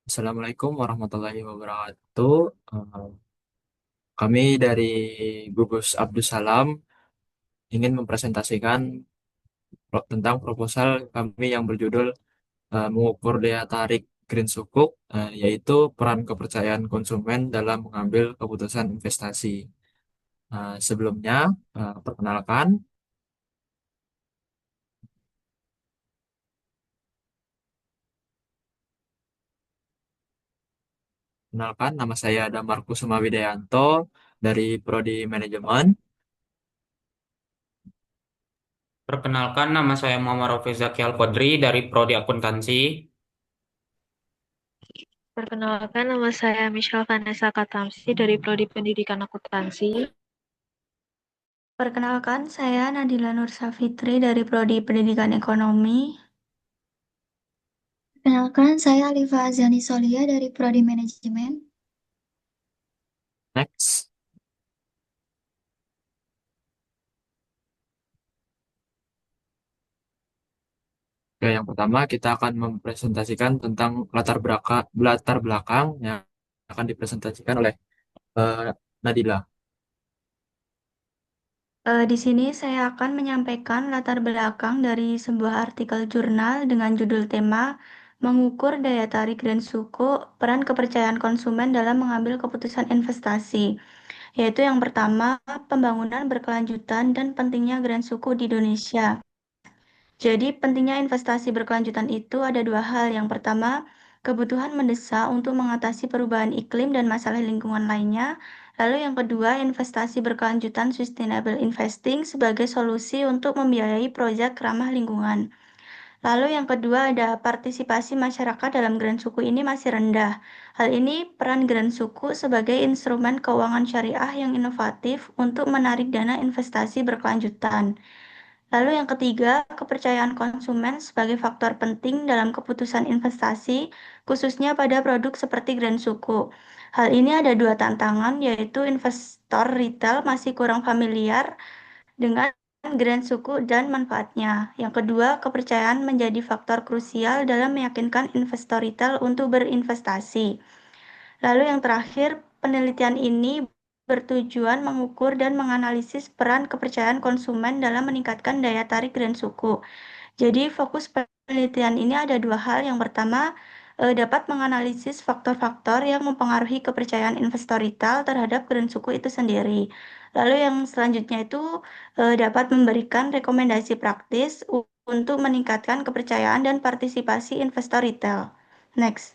Assalamualaikum warahmatullahi wabarakatuh. Eh, Kami dari Gugus Abdus Salam ingin mempresentasikan tentang proposal kami yang berjudul mengukur daya tarik Green Sukuk, yaitu peran kepercayaan konsumen dalam mengambil keputusan investasi. Sebelumnya, perkenalkan, nama saya Damarkus Sumawidayanto dari Prodi Manajemen. Perkenalkan, nama saya Muhammad Raufi Zaki Al-Qadri dari Prodi Akuntansi. Perkenalkan, nama saya Michelle Vanessa Katamsi dari Prodi Pendidikan Akuntansi. Perkenalkan, saya Nadila Nur Safitri dari Prodi Pendidikan Ekonomi. Perkenalkan, saya Alifa Azani Solia dari Prodi Manajemen. Next. Ya, yang pertama kita akan mempresentasikan tentang latar belakang yang akan dipresentasikan oleh eh, Nadila. Di sini saya akan menyampaikan latar belakang dari sebuah artikel jurnal dengan judul tema Mengukur Daya Tarik dan Suku, Peran Kepercayaan Konsumen dalam Mengambil Keputusan Investasi. Yaitu yang pertama, pembangunan berkelanjutan dan pentingnya Grand Suku di Indonesia. Jadi, pentingnya investasi berkelanjutan itu ada dua hal. Yang pertama, kebutuhan mendesak untuk mengatasi perubahan iklim dan masalah lingkungan lainnya. Lalu yang kedua, investasi berkelanjutan sustainable investing sebagai solusi untuk membiayai proyek ramah lingkungan. Lalu yang kedua ada partisipasi masyarakat dalam Grand Suku ini masih rendah. Hal ini peran Grand Suku sebagai instrumen keuangan syariah yang inovatif untuk menarik dana investasi berkelanjutan. Lalu yang ketiga, kepercayaan konsumen sebagai faktor penting dalam keputusan investasi, khususnya pada produk seperti Grand Suku. Hal ini ada dua tantangan, yaitu investor retail masih kurang familiar dengan Grand Suku dan manfaatnya. Yang kedua, kepercayaan menjadi faktor krusial dalam meyakinkan investor retail untuk berinvestasi. Lalu yang terakhir, penelitian ini bertujuan mengukur dan menganalisis peran kepercayaan konsumen dalam meningkatkan daya tarik Grand Suku. Jadi fokus penelitian ini ada dua hal. Yang pertama, dapat menganalisis faktor-faktor yang mempengaruhi kepercayaan investor retail terhadap Grand Suku itu sendiri. Lalu yang selanjutnya itu dapat memberikan rekomendasi praktis untuk meningkatkan kepercayaan dan partisipasi investor retail. Next.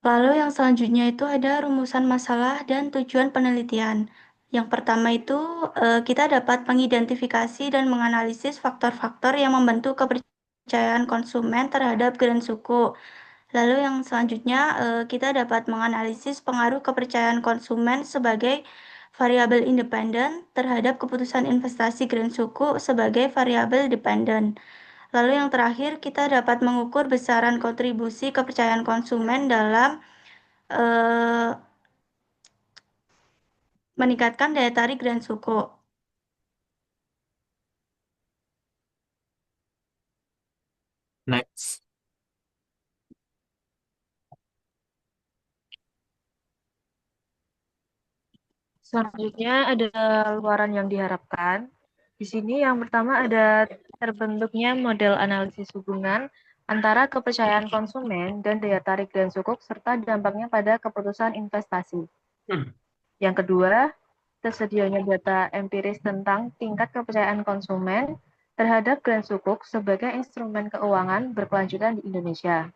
Lalu yang selanjutnya itu ada rumusan masalah dan tujuan penelitian. Yang pertama itu kita dapat mengidentifikasi dan menganalisis faktor-faktor yang membentuk kepercayaan konsumen terhadap Grand Suku. Lalu yang selanjutnya kita dapat menganalisis pengaruh kepercayaan konsumen sebagai variabel independen terhadap keputusan investasi Grand Suku sebagai variabel dependen. Lalu yang terakhir kita dapat mengukur besaran kontribusi kepercayaan konsumen dalam eh, meningkatkan daya tarik Grand Suku. Next. Selanjutnya ada luaran yang diharapkan. Di sini yang pertama ada terbentuknya model analisis hubungan antara kepercayaan konsumen dan daya tarik dan sukuk serta dampaknya pada keputusan investasi. Yang kedua, tersedianya data empiris tentang tingkat kepercayaan konsumen terhadap Grand Sukuk sebagai instrumen keuangan berkelanjutan di Indonesia.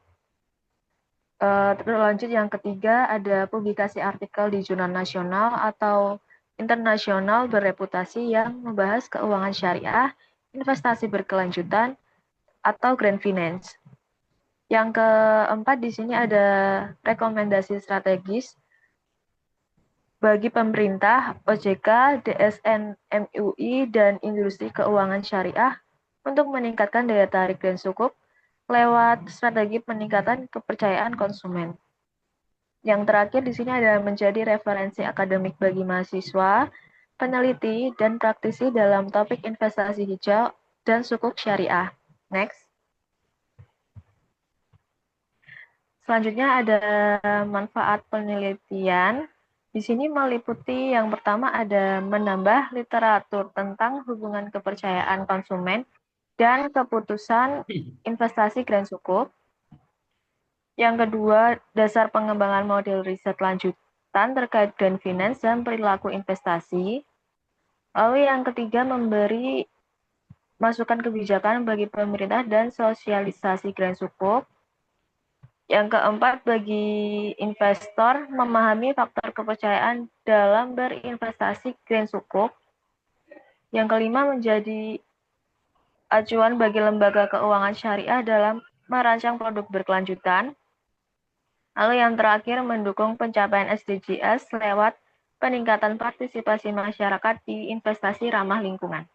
Terus lanjut yang ketiga ada publikasi artikel di jurnal nasional atau internasional bereputasi yang membahas keuangan syariah, investasi berkelanjutan atau green finance. Yang keempat di sini ada rekomendasi strategis bagi pemerintah, OJK, DSN, MUI, dan industri keuangan syariah untuk meningkatkan daya tarik dan sukuk lewat strategi peningkatan kepercayaan konsumen. Yang terakhir di sini ada menjadi referensi akademik bagi mahasiswa, peneliti, dan praktisi dalam topik investasi hijau dan sukuk syariah. Next. Selanjutnya ada manfaat penelitian. Di sini meliputi yang pertama ada menambah literatur tentang hubungan kepercayaan konsumen dan keputusan investasi Grand Sukuk. Yang kedua, dasar pengembangan model riset lanjutan terkait Grand Finance dan perilaku investasi. Lalu yang ketiga, memberi masukan kebijakan bagi pemerintah dan sosialisasi Grand Sukuk. Yang keempat, bagi investor memahami faktor kepercayaan dalam berinvestasi Grand Sukuk. Yang kelima, menjadi acuan bagi lembaga keuangan syariah dalam merancang produk berkelanjutan. Lalu yang terakhir, mendukung pencapaian SDGs lewat peningkatan partisipasi masyarakat di investasi ramah lingkungan.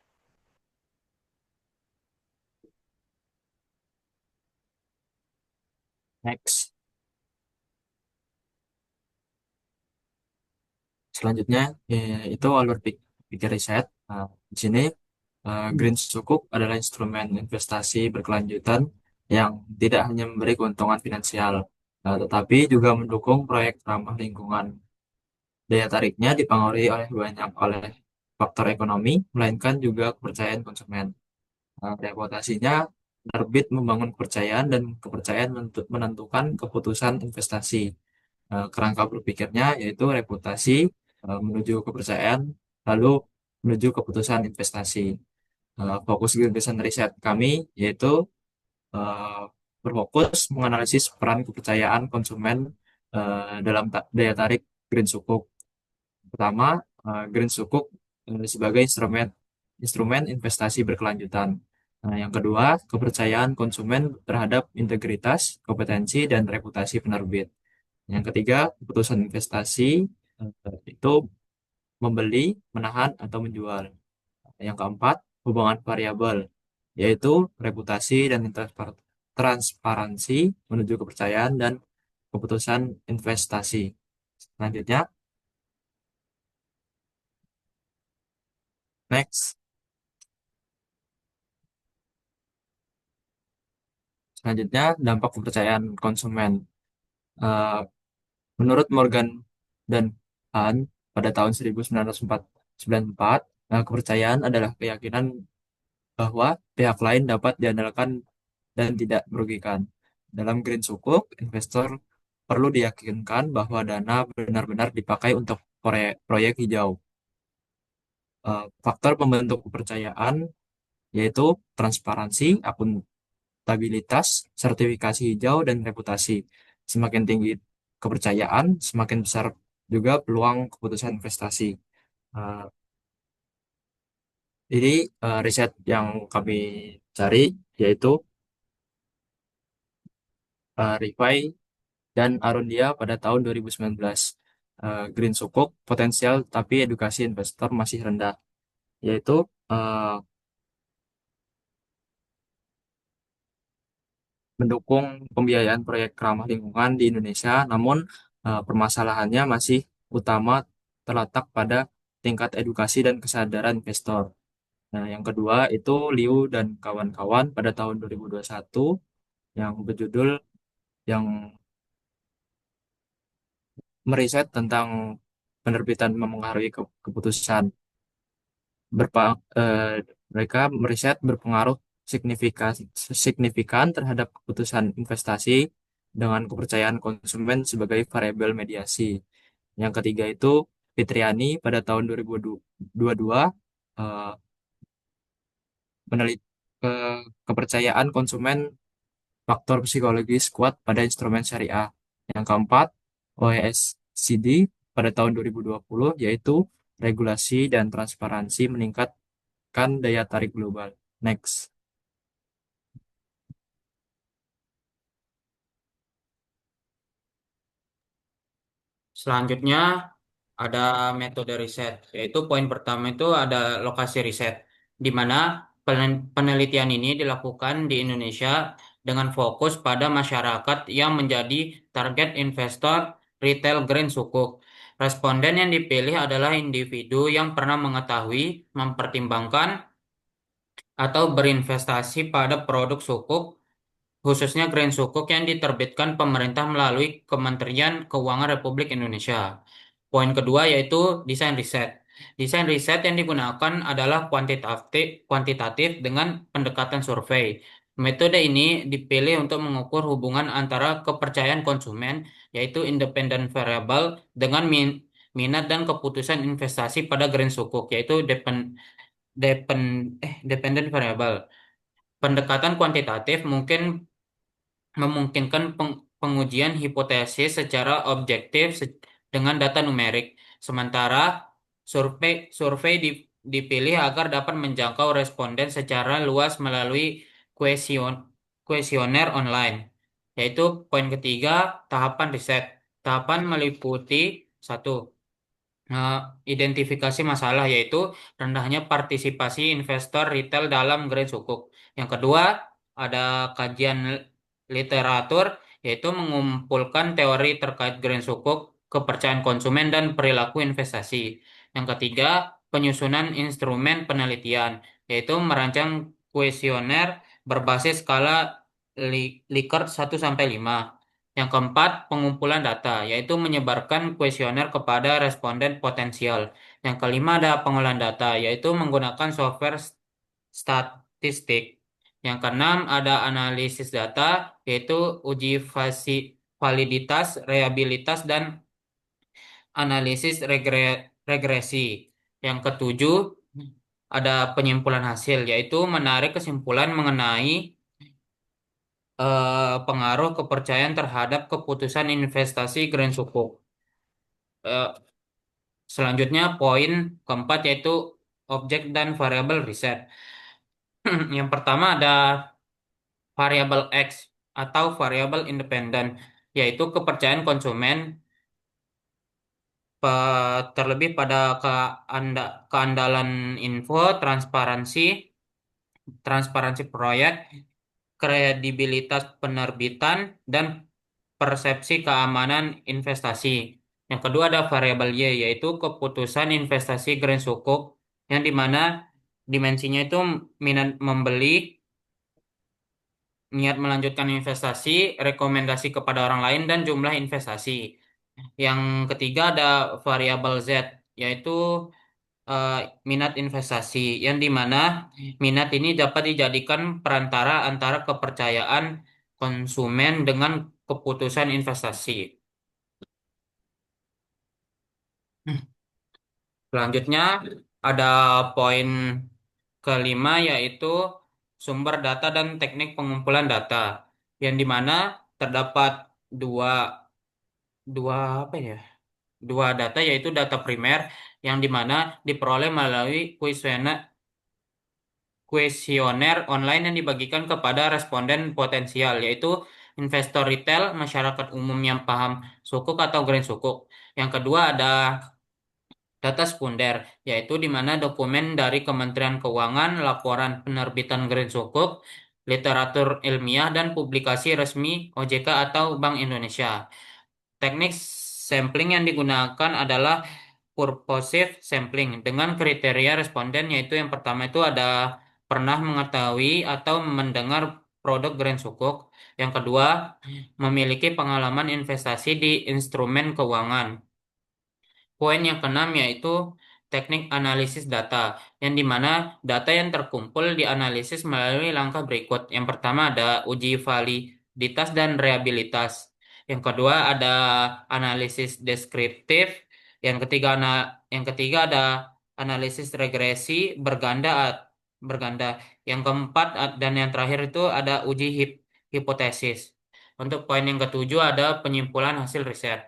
Next. Selanjutnya itu alur pikir riset. Nah, di sini Green Sukuk adalah instrumen investasi berkelanjutan yang tidak hanya memberi keuntungan finansial, tetapi juga mendukung proyek ramah lingkungan. Daya tariknya dipengaruhi oleh faktor ekonomi, melainkan juga kepercayaan konsumen. Reputasinya, penerbit membangun kepercayaan dan kepercayaan menentukan keputusan investasi. Kerangka berpikirnya yaitu reputasi menuju kepercayaan, lalu menuju keputusan investasi. Fokus gagasan riset kami yaitu eh, berfokus menganalisis peran kepercayaan konsumen dalam daya tarik Green Sukuk. Pertama, Green Sukuk sebagai instrumen instrumen investasi berkelanjutan. Nah, yang kedua, kepercayaan konsumen terhadap integritas, kompetensi, dan reputasi penerbit. Yang ketiga, keputusan investasi itu membeli, menahan, atau menjual. Yang keempat, hubungan variabel, yaitu reputasi dan transparansi menuju kepercayaan dan keputusan investasi. Selanjutnya, next. Selanjutnya, dampak kepercayaan konsumen. Eh, Menurut Morgan dan Hunt pada tahun 1994, kepercayaan adalah keyakinan bahwa pihak lain dapat diandalkan dan tidak merugikan. Dalam Green Sukuk, investor perlu diyakinkan bahwa dana benar-benar dipakai untuk proyek hijau. Faktor pembentuk kepercayaan yaitu transparansi, akuntabilitas, sertifikasi hijau, dan reputasi. Semakin tinggi kepercayaan, semakin besar juga peluang keputusan investasi. Uh, Riset yang kami cari yaitu Rifai dan Arundia pada tahun 2019. Green Sukuk potensial tapi edukasi investor masih rendah, yaitu uh, mendukung pembiayaan proyek ramah lingkungan di Indonesia, namun permasalahannya masih utama terletak pada tingkat edukasi dan kesadaran investor. Nah, yang kedua itu Liu dan kawan-kawan pada tahun 2021 yang berjudul yang meriset tentang penerbitan memengaruhi keputusan mereka meriset berpengaruh signifikan signifikan terhadap keputusan investasi dengan kepercayaan konsumen sebagai variabel mediasi. Yang ketiga itu Fitriani pada tahun 2022 eh, meneliti kepercayaan konsumen faktor psikologis kuat pada instrumen syariah. Yang keempat, OECD pada tahun 2020 yaitu regulasi dan transparansi meningkatkan daya tarik global. Next. Selanjutnya ada metode riset, yaitu poin pertama itu ada lokasi riset, di mana penelitian ini dilakukan di Indonesia dengan fokus pada masyarakat yang menjadi target investor retail Grand Sukuk. Responden yang dipilih adalah individu yang pernah mengetahui, mempertimbangkan, atau berinvestasi pada produk sukuk khususnya Green Sukuk yang diterbitkan pemerintah melalui Kementerian Keuangan Republik Indonesia. Poin kedua yaitu desain riset. Desain riset yang digunakan adalah kuantitatif dengan pendekatan survei. Metode ini dipilih untuk mengukur hubungan antara kepercayaan konsumen, yaitu independent variable, dengan minat dan keputusan investasi pada Green Sukuk, yaitu dependent variable. Pendekatan kuantitatif memungkinkan pengujian hipotesis secara objektif dengan data numerik. Sementara survei dipilih agar dapat menjangkau responden secara luas melalui kuesion kuesioner online. Yaitu poin ketiga, tahapan riset. Tahapan meliputi satu, eh, identifikasi masalah, yaitu rendahnya partisipasi investor retail dalam Green Sukuk. Yang kedua, ada kajian literatur, yaitu mengumpulkan teori terkait Green Sukuk, kepercayaan konsumen, dan perilaku investasi. Yang ketiga, penyusunan instrumen penelitian, yaitu merancang kuesioner berbasis skala Likert 1 sampai 5. Yang keempat, pengumpulan data, yaitu menyebarkan kuesioner kepada responden potensial. Yang kelima, ada pengolahan data, yaitu menggunakan software statistik. Yang keenam, ada analisis data, yaitu uji validitas, reliabilitas, dan analisis regresi. Yang ketujuh, ada penyimpulan hasil, yaitu menarik kesimpulan mengenai pengaruh kepercayaan terhadap keputusan investasi Green Sukuk. Eh, Selanjutnya, poin keempat yaitu objek dan variabel riset. Yang pertama ada variabel X atau variabel independen, yaitu kepercayaan konsumen, terlebih pada keandalan info, transparansi proyek, kredibilitas penerbitan, dan persepsi keamanan investasi. Yang kedua ada variabel Y, yaitu keputusan investasi Green Sukuk, yang dimana dimensinya itu minat membeli, niat melanjutkan investasi, rekomendasi kepada orang lain, dan jumlah investasi. Yang ketiga ada variabel Z, yaitu eh, minat investasi, yang dimana minat ini dapat dijadikan perantara antara kepercayaan konsumen dengan keputusan investasi. Selanjutnya ada poin kelima yaitu sumber data dan teknik pengumpulan data, yang dimana terdapat dua dua apa ya dua data, yaitu data primer yang dimana diperoleh melalui kuesioner online yang dibagikan kepada responden potensial, yaitu investor retail, masyarakat umum yang paham sukuk atau Green Sukuk. Yang kedua ada data sekunder, yaitu di mana dokumen dari Kementerian Keuangan, laporan penerbitan Green Sukuk, literatur ilmiah, dan publikasi resmi OJK atau Bank Indonesia. Teknik sampling yang digunakan adalah purposive sampling dengan kriteria responden, yaitu yang pertama itu ada pernah mengetahui atau mendengar produk Green Sukuk. Yang kedua, memiliki pengalaman investasi di instrumen keuangan. Poin yang keenam yaitu teknik analisis data, yang dimana data yang terkumpul dianalisis melalui langkah berikut. Yang pertama ada uji validitas dan reliabilitas. Yang kedua ada analisis deskriptif. Yang ketiga ada analisis regresi berganda. Yang keempat dan yang terakhir itu ada uji hipotesis. Untuk poin yang ketujuh ada penyimpulan hasil riset.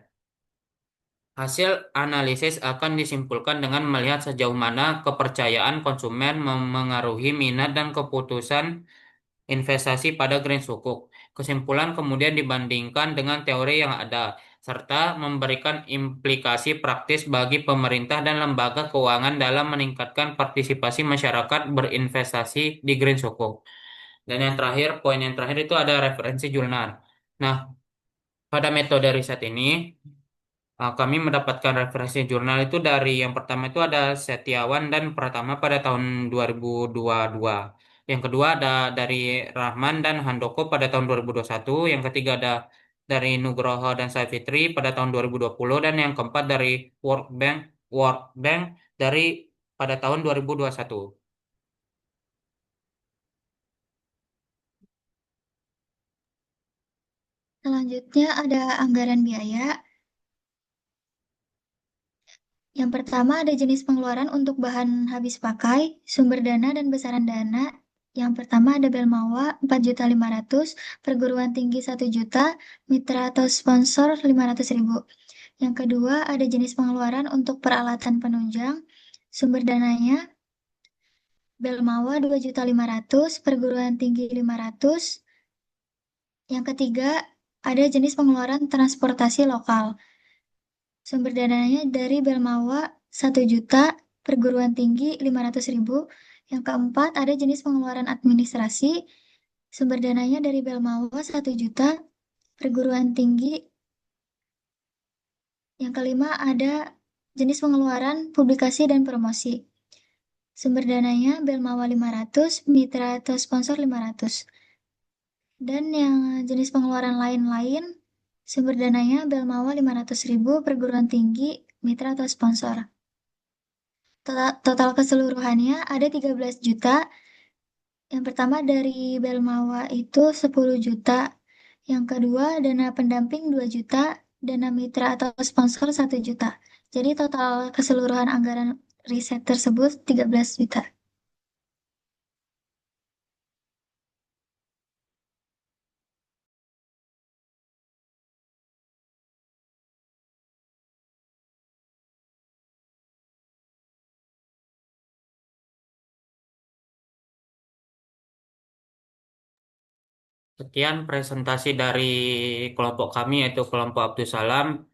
Hasil analisis akan disimpulkan dengan melihat sejauh mana kepercayaan konsumen memengaruhi minat dan keputusan investasi pada Green Sukuk. Kesimpulan kemudian dibandingkan dengan teori yang ada, serta memberikan implikasi praktis bagi pemerintah dan lembaga keuangan dalam meningkatkan partisipasi masyarakat berinvestasi di Green Sukuk. Dan yang terakhir, poin yang terakhir itu ada referensi jurnal. Nah, pada metode riset ini, kami mendapatkan referensi jurnal itu dari yang pertama itu ada Setiawan dan Pratama pada tahun 2022. Yang kedua ada dari Rahman dan Handoko pada tahun 2021. Yang ketiga ada dari Nugroho dan Savitri pada tahun 2020. Dan yang keempat dari World Bank dari pada tahun 2021. Selanjutnya ada anggaran biaya. Yang pertama ada jenis pengeluaran untuk bahan habis pakai, sumber dana dan besaran dana. Yang pertama ada Belmawa 4.500.000, perguruan tinggi 1 juta, mitra atau sponsor 500.000. Yang kedua ada jenis pengeluaran untuk peralatan penunjang, sumber dananya Belmawa 2.500.000, perguruan tinggi 500. Yang ketiga ada jenis pengeluaran transportasi lokal. Sumber dananya dari Belmawa 1 juta, perguruan tinggi 500.000. Yang keempat, ada jenis pengeluaran administrasi. Sumber dananya dari Belmawa 1 juta, perguruan tinggi. Yang kelima, ada jenis pengeluaran publikasi dan promosi. Sumber dananya Belmawa 500, mitra atau sponsor 500. Dan yang jenis pengeluaran lain-lain, sumber dananya Belmawa 500.000, perguruan tinggi, mitra atau sponsor. Total keseluruhannya ada 13 juta. Yang pertama dari Belmawa itu 10 juta. Yang kedua dana pendamping 2 juta. Dana mitra atau sponsor 1 juta. Jadi total keseluruhan anggaran riset tersebut 13 juta. Sekian presentasi dari kelompok kami yaitu kelompok Abdus Salam.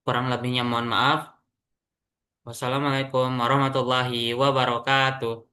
Kurang lebihnya mohon maaf. Wassalamualaikum warahmatullahi wabarakatuh.